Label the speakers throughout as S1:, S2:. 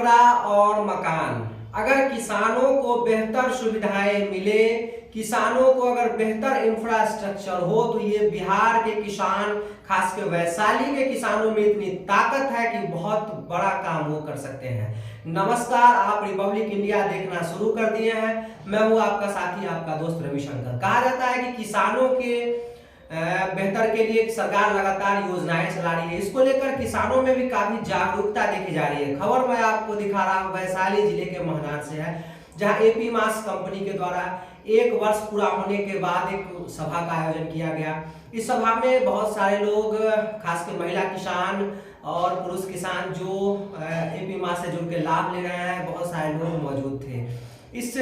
S1: कमरा और मकान। अगर किसानों को बेहतर सुविधाएं मिले, किसानों को अगर बेहतर इंफ्रास्ट्रक्चर हो, तो ये बिहार के किसान, खासकर वैशाली के किसानों में इतनी ताकत है कि बहुत बड़ा काम वो कर सकते हैं। नमस्कार, आप रिपब्लिक इंडिया देखना शुरू कर दिए हैं। मैं हूँ आपका साथी, आपका दोस्त रविशंकर। कहा जाता है कि किसानों के बेहतर के लिए सरकार लगातार योजनाएं चला रही है। इसको लेकर किसानों में भी काफी जागरूकता देखी जा रही है। खबर मैं आपको दिखा रहा हूँ वैशाली जिले के महनार से है, जहां एपी मास कंपनी के द्वारा 1 वर्ष पूरा होने के बाद एक सभा का आयोजन किया गया। इस सभा में बहुत सारे लोग, खासकर महिला किसान और पुरुष किसान जो एपी मास से जुड़ के लाभ ले रहे हैं, बहुत सारे लोग मौजूद थे। इस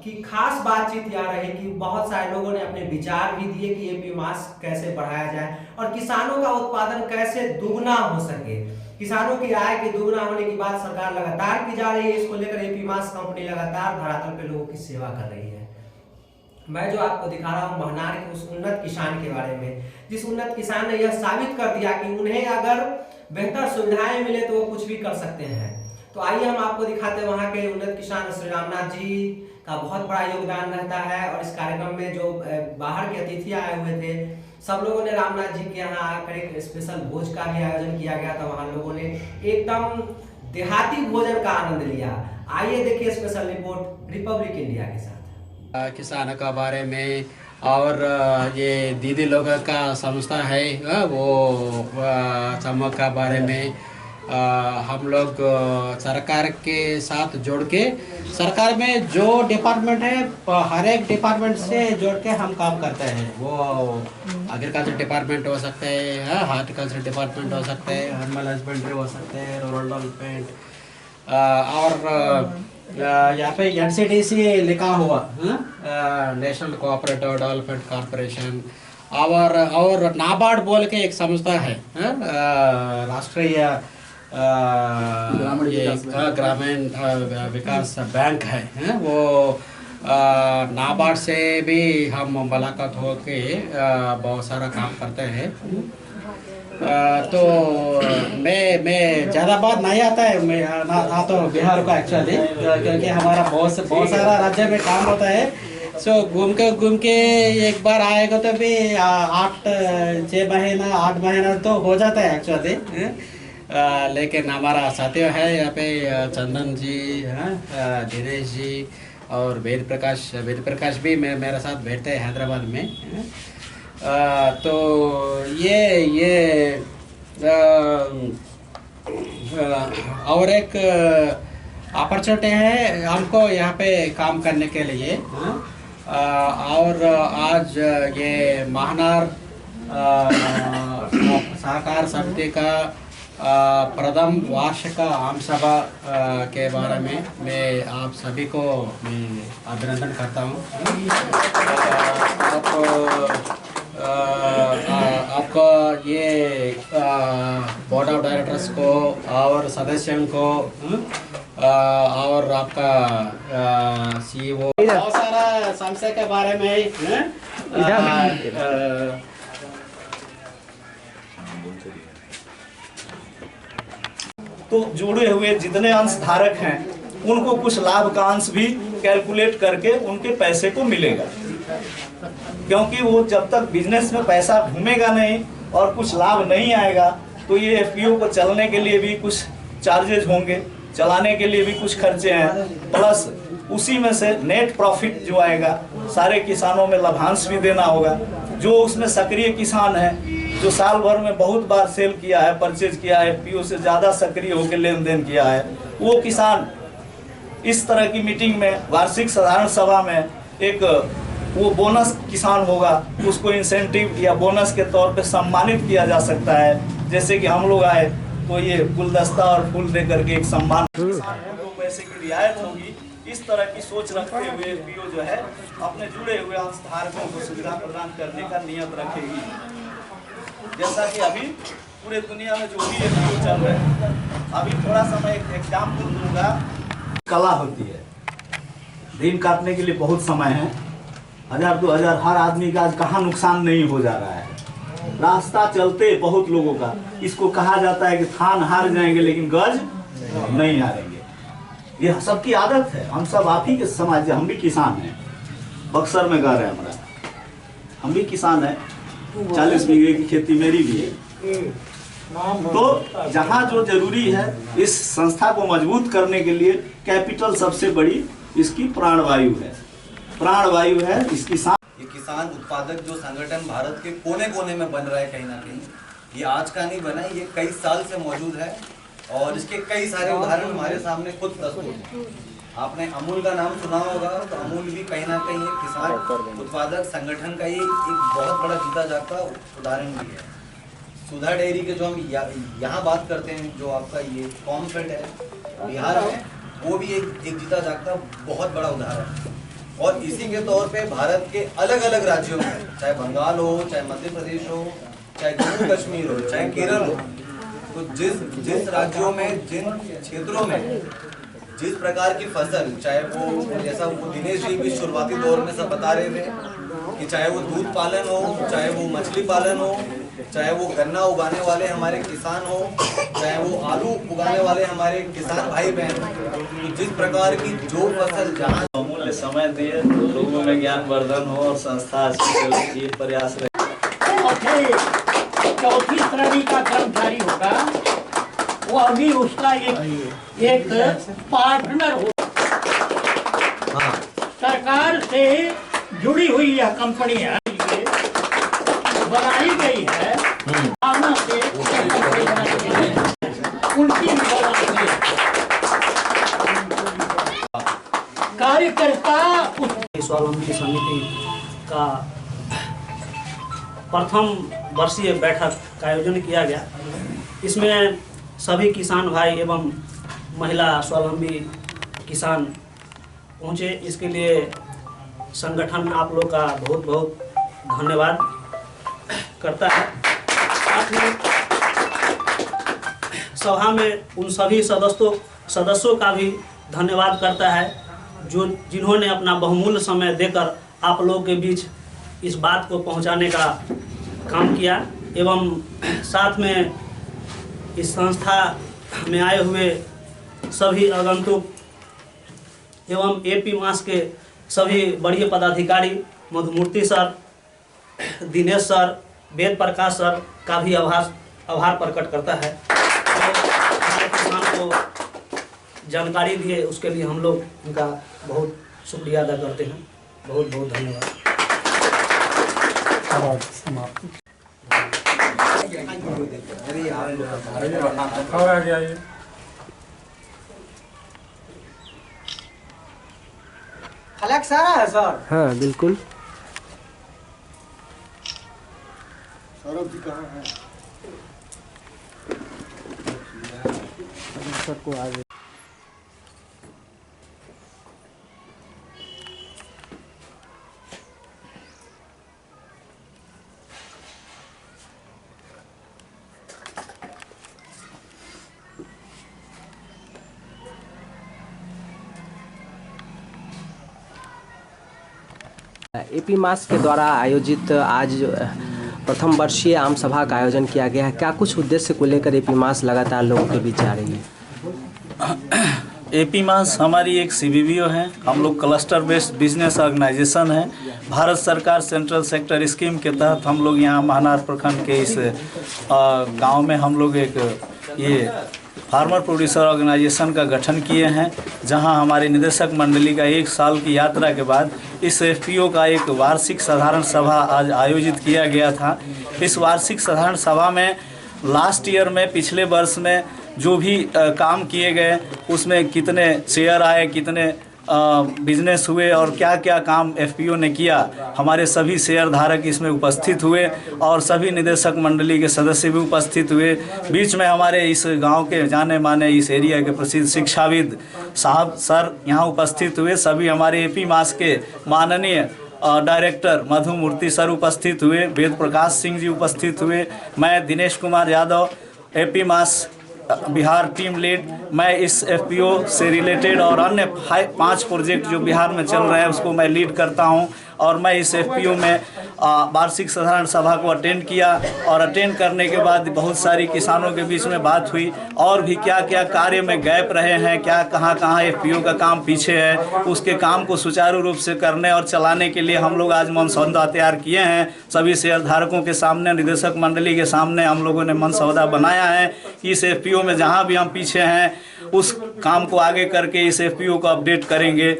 S1: की खास बातचीत यह रही कि बहुत सारे लोगों ने अपने विचार भी दिए कि एपी मास कैसे बढ़ाया जाए और किसानों का उत्पादन कैसे दुगना हो सके। किसानों की आय के दुगना होने की बात सरकार लगातार की जा रही है। इसको लेकर एपी मास कंपनी लगातार धरातल पे लोगों की सेवा कर रही है। मैं जो आपको दिखा रहा हूँ महनार के उस उन्नत किसान के बारे में, जिस उन्नत किसान ने यह साबित कर दिया कि उन्हें अगर बेहतर सुविधाएं मिले तो वो कुछ भी कर सकते हैं। तो आइए हम आपको दिखाते हैं वहाँ के उन्नत किसान श्री रामनाथ जी का बहुत बड़ा योगदान रहता है। और इस कार्यक्रम में जो बाहर के अतिथि आए हुए थे, सब लोगों ने रामनाथ जी के यहाँ आकर एक स्पेशल भोज का भी आयोजन किया गया था। वहाँ लोगों ने एकदम देहाती भोजन का आनंद लिया। आइए देखिए स्पेशल रिपोर्ट रिपब्लिक इंडिया के साथ।
S2: किसानों का बारे में और ये दीदी लोग का संस्था है वो समूह का बारे में हम लोग सरकार के साथ जोड़ के, सरकार में जो डिपार्टमेंट है हर एक डिपार्टमेंट से जोड़ के हम काम करते हैं। वो एग्रीकल्चर डिपार्टमेंट हो सकते हैं, हार्टिकल्चर डिपार्टमेंट हो सकते हैं, एनिमल हस्बेंड्री हो सकते हैं, रूरल डेवलपमेंट और यहाँ पे NCDC लिखा हुआ नेशनल कोऑपरेटिव डेवलपमेंट कॉर्पोरेशन और नाबार्ड बोल के एक संस्था है, राष्ट्रीय ग्रामीण विकास बैंक है। वो नाबार्ड से भी हम मुलाकात हो के बहुत सारा काम करते हैं। तो मैं ज़्यादा बात नहीं आता है, मैं ना तो बिहार का एक्चुअली, क्योंकि हमारा बहुत सारा राज्य में काम होता है। सो घूम के एक बार आएगा तो भी 8-6 महीना 8 महीना तो हो जाता है एक्चुअली। लेकिन हमारा साथियों है यहाँ पे चंदन जी, दिनेश जी और वेद प्रकाश भी मेरे साथ बैठते हैं हैदराबाद में। तो ये और एक अपॉर्चुनिटी है हमको यहाँ पे काम करने के लिए। और आज ये महनार सहकार समिति का प्रथम वार्षिक आम सभा के बारे में मैं आप सभी को मैं अभिनंदन करता हूँ। आपका ये बोर्ड ऑफ डायरेक्टर्स को और सदस्यों को और आपका CEO बहुत सारा संस्था के बारे में
S3: तो जुड़े हुए जितने अंश धारक हैं उनको कुछ लाभ का अंश भी कैलकुलेट करके उनके पैसे को मिलेगा, क्योंकि वो जब तक बिजनेस में पैसा घूमेगा नहीं और कुछ लाभ नहीं आएगा तो ये FPO को चलने के लिए भी कुछ चार्जेज होंगे, चलाने के लिए भी कुछ खर्चे हैं, प्लस उसी में से नेट प्रॉफिट जो आएगा सारे किसानों में लाभांश भी देना होगा। जो उसमें सक्रिय किसान है, जो साल भर में बहुत बार सेल किया है, परचेज किया है, FPO से ज़्यादा सक्रिय होकर लेन देन किया है, वो किसान इस तरह की मीटिंग में, वार्षिक साधारण सभा में एक वो बोनस किसान होगा, उसको इंसेंटिव या बोनस के तौर पे सम्मानित किया जा सकता है। जैसे कि हम लोग आए तो ये गुलदस्ता और फूल दे करके एक सम्मान, किसान को पैसे की रियायत होगी। इस तरह की सोच रखते हुए FPO जो है अपने जुड़े हुए अंशधारकों को सुविधा प्रदान करने का नियत रखेगी। जैसा कि अभी पूरे दुनिया में जो भी FPO चल रहे हैं, अभी थोड़ा सा मैं एक एग्जाम्पल दूंगा। कला होती है, दिन काटने के लिए बहुत समय है, 1000-2000 हर आदमी का आज कहाँ नुकसान नहीं हो जा रहा है। रास्ता चलते बहुत लोगों का, इसको कहा जाता है कि थान हार जाएंगे लेकिन गज नहीं हारेंगे। ये सबकी आदत है। हम सब आप ही के समाज, हम भी किसान हैं, बक्सर में घर है हमारा, हम भी किसान हैं, 40 बीघे की खेती मेरी भी है। तो जहाँ जो जरूरी है, इस संस्था को मजबूत करने के लिए कैपिटल सबसे बड़ी इसकी प्राणवायु है, प्राणवायु है इसकी
S4: ये किसान उत्पादक जो संगठन भारत के कोने कोने में बन रहा है, कहीं ना कहीं ये आज का नहीं बना, ये कई साल से मौजूद है और इसके कई सारे उदाहरण हमारे सामने खुद प्रस्तुत हैं। आपने अमूल का नाम सुना होगा, तो अमूल भी कहीं ना कहीं एक किसान उत्पादक संगठन का एक बहुत बड़ा जीता जागता उदाहरण भी है। सुधा डेयरी के जो हम यहाँ बात करते हैं, जो आपका ये कॉम्फेड है बिहार में, वो भी एक जीता जागता बहुत बड़ा उदाहरण है। और इसी के तौर पे भारत के अलग अलग राज्यों में, चाहे बंगाल हो, चाहे मध्य प्रदेश हो, चाहे जम्मू कश्मीर हो, चाहे केरल हो, तो जिस राज्यों में, जिन क्षेत्रों में जिस प्रकार की फसल, चाहे वो जैसा वो दिनेश जी भी शुरुआती दौर में सब बता रहे थे कि चाहे वो दूध पालन हो, चाहे वो मछली पालन हो, चाहे वो गन्ना उगाने वाले हमारे किसान हो, चाहे वो आलू उगाने वाले हमारे किसान भाई बहन, तो जिस प्रकार की जो फसल जहाँ
S3: अमूल्य समय दिए, लोगों में ज्ञान वर्धन हो और संस्था ये प्रयास रहे।
S5: चौथी श्रेणी का कर्मचारी होगा, वो अभी उसका एक पार्टनर हो। सरकार से जुड़ी हुई यह कंपनी है, बनाई गई है, से उनकी कार्यकर्ता
S6: स्वावलंबी समिति का प्रथम वर्षीय बैठक का आयोजन किया गया। इसमें सभी किसान भाई एवं महिला स्वावलंबी किसान पहुँचे। इसके लिए संगठन आप लोग का बहुत बहुत धन्यवाद करता है। साथ ही सभा में उन सभी सदस्यों का भी धन्यवाद करता है जो जिन्होंने अपना बहुमूल्य समय देकर आप लोगों के बीच इस बात को पहुंचाने का काम किया, एवं साथ में इस संस्था में आए हुए सभी आगंतुक एवं एपी मास के सभी बड़े पदाधिकारी, मधुमूर्ति sir, Dinesh sir, Ved Prakash sir का भी आभार प्रकट करता है। तो हमारे किसान को जानकारी दिए उसके लिए हम लोग उनका बहुत शुक्रिया अदा करते हैं। बहुत बहुत धन्यवाद।
S1: अलग सारा है सर।
S7: हाँ बिल्कुल।
S8: सौरभ जी कहाँ हैं?
S7: सर को आगे एपी मास के द्वारा आयोजित आज प्रथम वर्षीय आम सभा का आयोजन किया गया है। क्या कुछ उद्देश्य को लेकर एपी मास लगातार लोगों के बीच आ रही है?
S3: एपी मास हमारी एक सीबीबीओ है। हम लोग क्लस्टर बेस्ड बिजनेस ऑर्गेनाइजेशन है। भारत सरकार सेंट्रल सेक्टर स्कीम के तहत हम लोग यहाँ महानार प्रखंड के इस गांव में हम लोग एक ये फार्मर प्रोड्यूसर ऑर्गेनाइजेशन का गठन किए हैं, जहां हमारे निदेशक मंडली का 1 साल की यात्रा के बाद इस एफपीओ का एक वार्षिक साधारण सभा आज आयोजित किया गया था। इस वार्षिक साधारण सभा में लास्ट ईयर में, पिछले वर्ष में जो भी काम किए गए उसमें कितने शेयर आए, कितने बिजनेस हुए और क्या क्या काम एफपीओ ने किया, हमारे सभी शेयर धारक इसमें उपस्थित हुए और सभी निदेशक मंडली के सदस्य भी उपस्थित हुए। बीच में हमारे इस गांव के जाने माने, इस एरिया के प्रसिद्ध शिक्षाविद साहब सर यहाँ उपस्थित हुए। सभी हमारे एपी मास के माननीय डायरेक्टर मधुमूर्ति सर उपस्थित हुए, वेद प्रकाश सिंह जी उपस्थित हुए, मैं दिनेश कुमार यादव एपी मास बिहार टीम लीड, मैं इस एफपीओ से रिलेटेड और अन्य 5 प्रोजेक्ट जो बिहार में चल रहे हैं उसको मैं लीड करता हूं। और मैं इस FPO में वार्षिक साधारण सभा को अटेंड किया और अटेंड करने के बाद बहुत सारी किसानों के बीच में बात हुई और भी क्या क्या कार्य में गैप रहे हैं, क्या कहाँ FPO का काम पीछे है, उसके काम को सुचारू रूप से करने और चलाने के लिए हम लोग आज मनसौदा तैयार किए हैं। सभी शेयरधारकों के सामने, निदेशक मंडली के सामने हम लोगों ने मनसौदा बनाया है कि इस FPO में जहाँ भी हम पीछे हैं उस काम को आगे करके इस FPO को अपडेट करेंगे।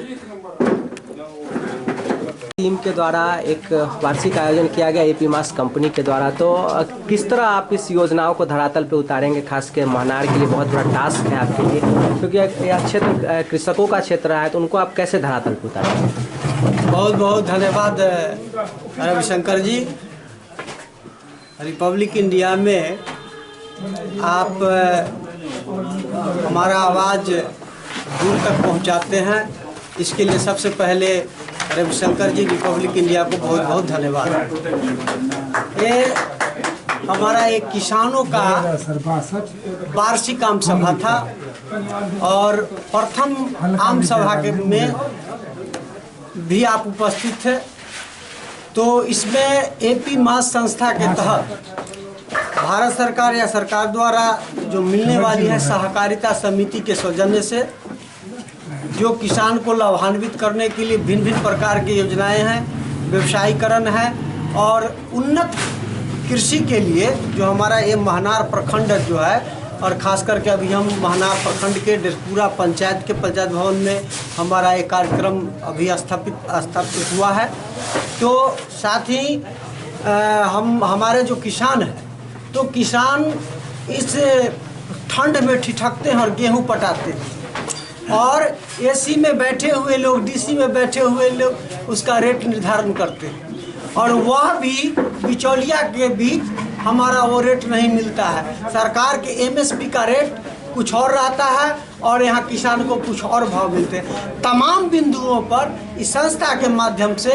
S7: टीम के द्वारा एक वार्षिक आयोजन किया गया AP मास कंपनी के द्वारा, तो किस तरह आप इस योजनाओं को धरातल पे उतारेंगे? खास के महनार के लिए बहुत बड़ा टास्क है आपके लिए, क्योंकि यह क्षेत्र कृषकों का क्षेत्र है, तो उनको आप कैसे धरातल पे उतारेंगे?
S9: बहुत बहुत धन्यवाद रविशंकर जी। रिपब्लिक इंडिया में आप हमारा आवाज़ दूर तक पहुंचाते हैं, इसके लिए सबसे पहले रविशंकर जी, रिपब्लिक इंडिया को बहुत बहुत धन्यवाद। ये हमारा एक किसानों का वार्षिक आम सभा था और प्रथम आम सभा के में भी आप उपस्थित थे। तो इसमें AP मास संस्था के तहत भारत सरकार या सरकार द्वारा जो मिलने वाली है सहकारिता समिति के सौजन्य से जो किसान को लाभान्वित करने के लिए भिन्न भिन्न प्रकार की योजनाएं हैं, व्यवसायीकरण है और उन्नत कृषि के लिए जो हमारा ये महनार प्रखंड जो है, और ख़ास करके अभी हम महनार प्रखंड के डेरपुरा पंचायत के पंचायत भवन में हमारा एक कार्यक्रम अभी स्थापित हुआ है। तो साथ ही हमारे जो किसान हैं, तो किसान इस ठंड में ठिठकते हैं और गेहूं पटाते हैं और AC में बैठे हुए लोग, DC में बैठे हुए लोग उसका रेट निर्धारण करते हैं और वह भी बिचौलिया के बीच हमारा वो रेट नहीं मिलता है। सरकार के MSP का रेट कुछ और रहता है और यहाँ किसान को कुछ और भाव मिलते हैं। तमाम बिंदुओं पर इस संस्था के माध्यम से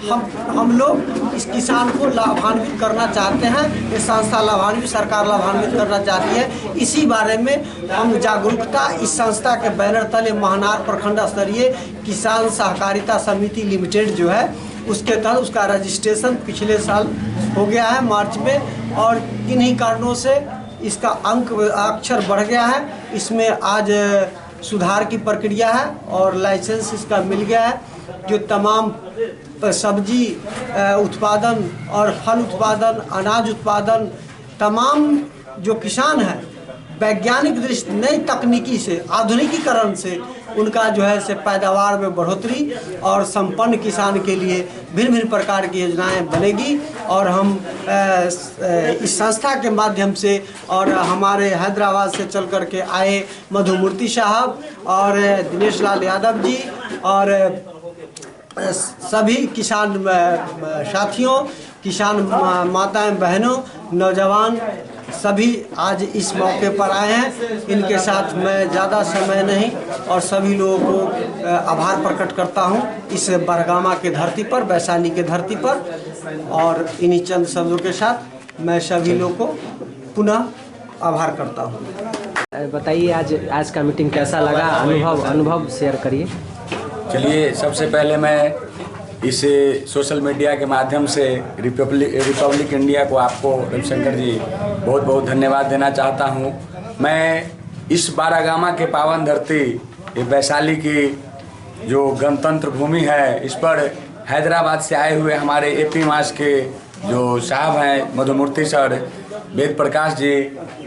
S9: हम लोग इस किसान को लाभान्वित करना चाहते हैं। ये संस्था लाभान्वित, सरकार लाभान्वित करना चाहती है। इसी बारे में हम जागरूकता इस संस्था के बैनर तले महनार प्रखंड स्तरीय किसान सहकारिता समिति लिमिटेड जो है उसके तहत उसका रजिस्ट्रेशन पिछले साल हो गया है मार्च में और किन्हीं कारणों से इसका अक्षर बढ़ गया है। इसमें आज सुधार की प्रक्रिया है और लाइसेंस इसका मिल गया है। जो तमाम सब्जी उत्पादन और फल उत्पादन, अनाज उत्पादन, तमाम जो किसान हैं वैज्ञानिक दृष्टि नई तकनीकी से, आधुनिकीकरण से उनका जो है से पैदावार में बढ़ोतरी और संपन्न किसान के लिए भिन्न भिन्न प्रकार की योजनाएं बनेगी। और हम इस संस्था के माध्यम से और हमारे हैदराबाद से चल कर के आए मधुमूर्ति साहब और दिनेश लाल यादव जी और सभी किसान साथियों, किसान माताएं, बहनों, नौजवान सभी आज इस मौके पर आए हैं। इनके साथ मैं ज़्यादा समय नहीं और सभी लोगों को आभार प्रकट करता हूं इस बरगामा के धरती पर, वैशाली के धरती पर। और इन्हीं चंद शब्दों के साथ मैं सभी लोगों को पुनः आभार करता हूं।
S7: बताइए आज का मीटिंग कैसा लगा, अनुभव शेयर करिए।
S10: चलिए, सबसे पहले मैं इस सोशल मीडिया के माध्यम से रिपब्लिक इंडिया को आपको रविशंकर जी बहुत बहुत धन्यवाद देना चाहता हूं। मैं इस बारागामा के पावन धरती ये वैशाली की जो गणतंत्र भूमि है, इस पर हैदराबाद से आए हुए हमारे AP मास के जो साहब हैं, मधुमूर्ति सर, वेद प्रकाश जी,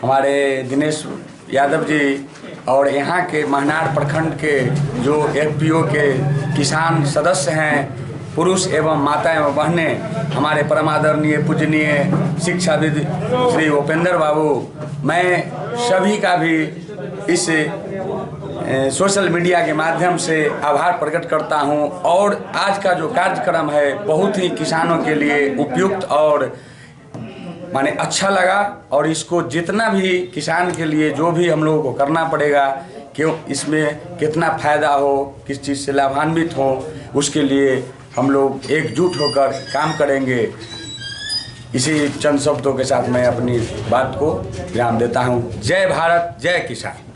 S10: हमारे दिनेश यादव जी और यहाँ के महनार प्रखंड के जो FPO के किसान सदस्य हैं, पुरुष एवं माताएं एवं बहनें, हमारे परमादरणीय पूजनीय शिक्षाविद श्री उपेंद्र बाबू, मैं सभी का भी इस सोशल मीडिया के माध्यम से आभार प्रकट करता हूं। और आज का जो कार्यक्रम है बहुत ही किसानों के लिए उपयुक्त और माने अच्छा लगा और इसको जितना भी किसान के लिए जो भी हम लोगों को करना पड़ेगा, क्यों इसमें कितना फ़ायदा हो, किस चीज़ से लाभान्वित हो, उसके लिए हम लोग एकजुट होकर काम करेंगे। इसी चंद शब्दों के साथ मैं अपनी बात को विराम देता हूँ। जय भारत, जय किसान।